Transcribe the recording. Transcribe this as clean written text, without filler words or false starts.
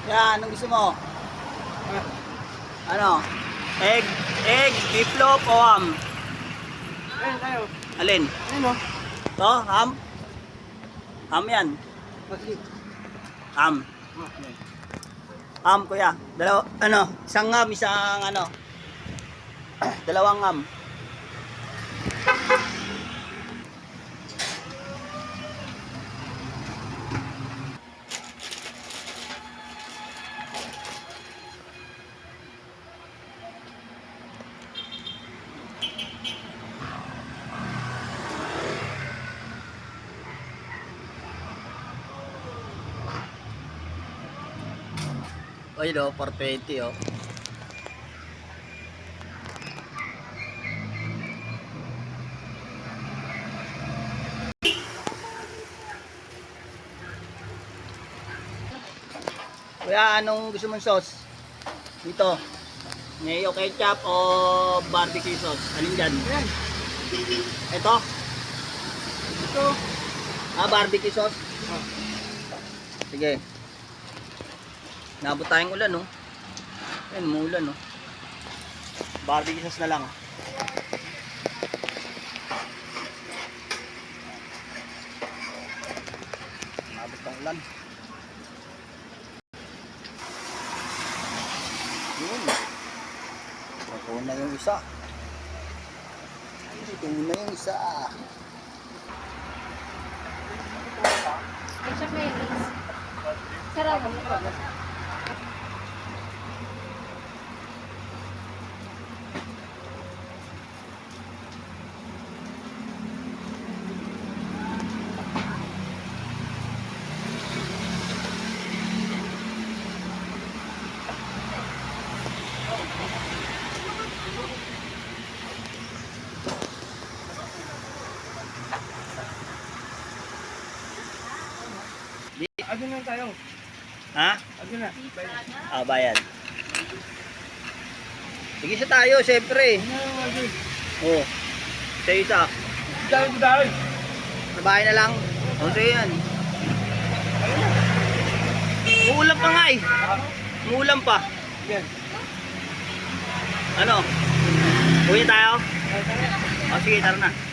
Yan, anong gusto mo? Ah, Ano? Egg, beefloaf o ham? ayun tayo. Alin? Ayun o. To, ham? Ham yan. Masli. Ham. Ham, kuya. Isang ham, isang ano. Dalawang ham. O yun o, 420 o. Kuya, anong gusto mong sauce? Dito. Mayo ketchup o barbecue sauce? Alin dyan? Ayan. Ito? Ito. Barbecue sauce? Ah. Sige. Nabot tayong ulan, no? Ayun, umuulan, no? Barbecue sauce na lang. Nabot ng ulan. Yun. Ito na yung isa. Ito na yung isa. Ketchup mayonnaise. Sarap. Agad na tayo. Ha? Agad na. Bayad. Sige sa tayo, syempre. Oh. Sa isa. Dahil. Sa bahay na lang. O, sige yan. Uulan pa nga eh. Uulan pa. Yan. Ano? Uwi tayo? O, sige, tara na.